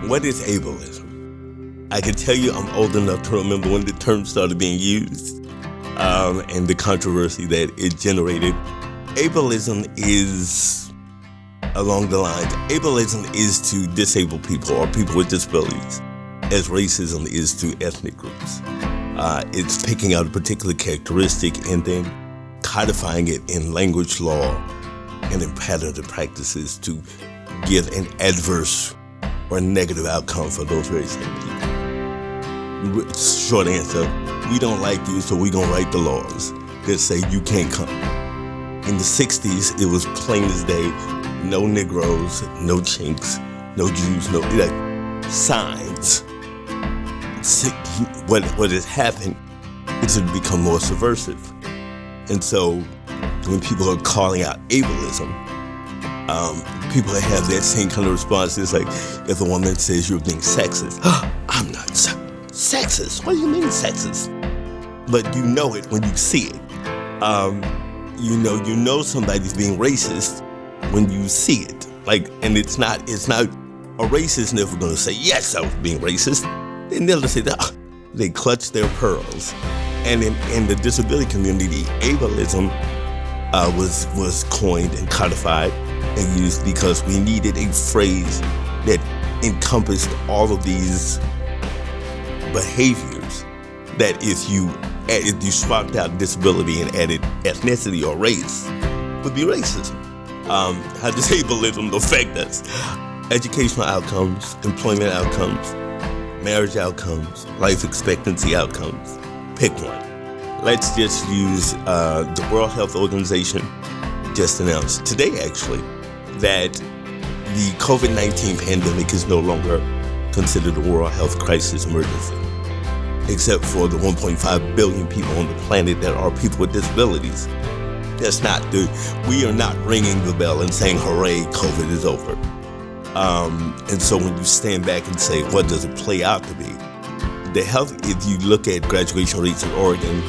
What is ableism? I can tell you I'm old enough to remember when the term started being used and the controversy that it generated. Ableism is along the lines, ableism is to disabled people or people with disabilities as racism is to ethnic groups. It's picking out a particular characteristic and then codifying it in language law and in patterns and practices to give an adverse or negative outcome for those very same people. Short answer, we don't like you, so we're gonna write the laws that say you can't come. In the 60s, it was plain as day, no Negroes, no Chinks, no Jews, no signs. What has happened is it become more subversive. And so when people are calling out ableism, people have that same kind of response. It's like if a woman says you're being sexist, I'm not sexist. What do you mean sexist? But you know it when you see it. You know somebody's being racist when you see it. And it's not a racist never going to say yes, I was being racist. They never say that. They clutch their pearls. And in the disability community, ableism was coined and codified and used because we needed a phrase that encompassed all of these behaviors that if you swapped out disability and added ethnicity or race, would be racism. How does ableism affect us? Educational outcomes, employment outcomes, marriage outcomes, life expectancy outcomes. Pick one. Let's just use the World Health Organization just announced today, actually, that the COVID-19 pandemic is no longer considered a world health crisis emergency, except for the 1.5 billion people on the planet that are people with disabilities. We are not ringing the bell and saying, hooray, COVID is over. And so when you stand back and say, what does it play out to be? The health, if you look at graduation rates in Oregon,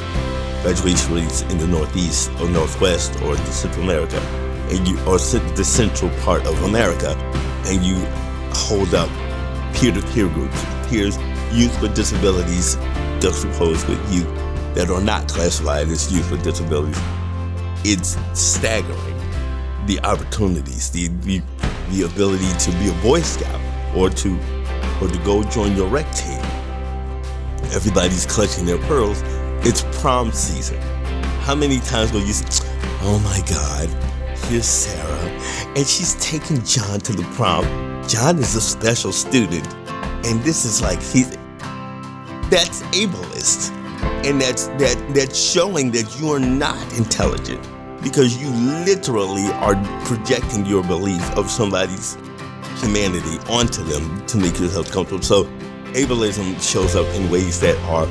graduation rates in the Northeast or Northwest or the Central America, or the central part of America, and you hold up peer-to-peer groups, peers, youth with disabilities juxtaposed with youth that are not classified as youth with disabilities, it's staggering. The opportunities, the ability to be a Boy Scout or to go join your rec team. Everybody's clutching their pearls. It's prom season. How many times will you say, oh my God, here's Sarah, and she's taking John to the prom. John is a special student, and this is like that's ableist, and that's showing that you are not intelligent because you literally are projecting your belief of somebody's humanity onto them to make yourself comfortable. So ableism shows up in ways that are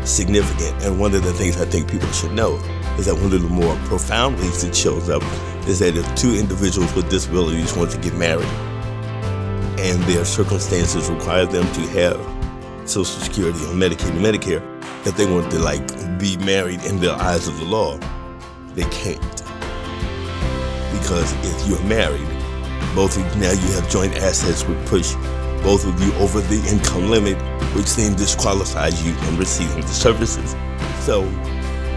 significant, and one of the things I think people should know is that one of the more profound ways it shows up is that if two individuals with disabilities want to get married and their circumstances require them to have Social Security or Medicaid and Medicare, if they want to be married in the eyes of the law, they can't. Because if you're married, both of you, now you have joint assets which push both of you over the income limit, which then disqualifies you from receiving the services. So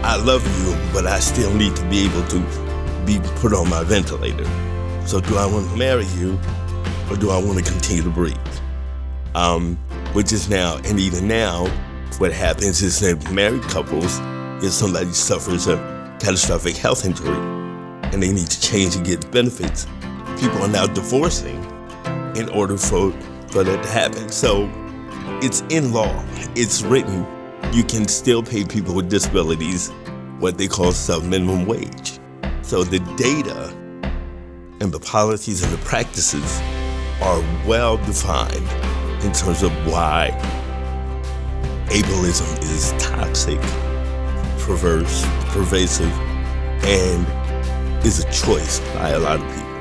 I love you, but I still need to be able to be put on my ventilator. So do I want to marry you, or do I want to continue to breathe? Which is now, and even now, what happens is that married couples, if somebody suffers a catastrophic health injury and they need to change and get benefits, people are now divorcing in order for that to happen. So it's in law, it's written, you can still pay people with disabilities what they call sub-minimum wage. So the data and the policies and the practices are well defined in terms of why ableism is toxic, perverse, pervasive, and is a choice by a lot of people.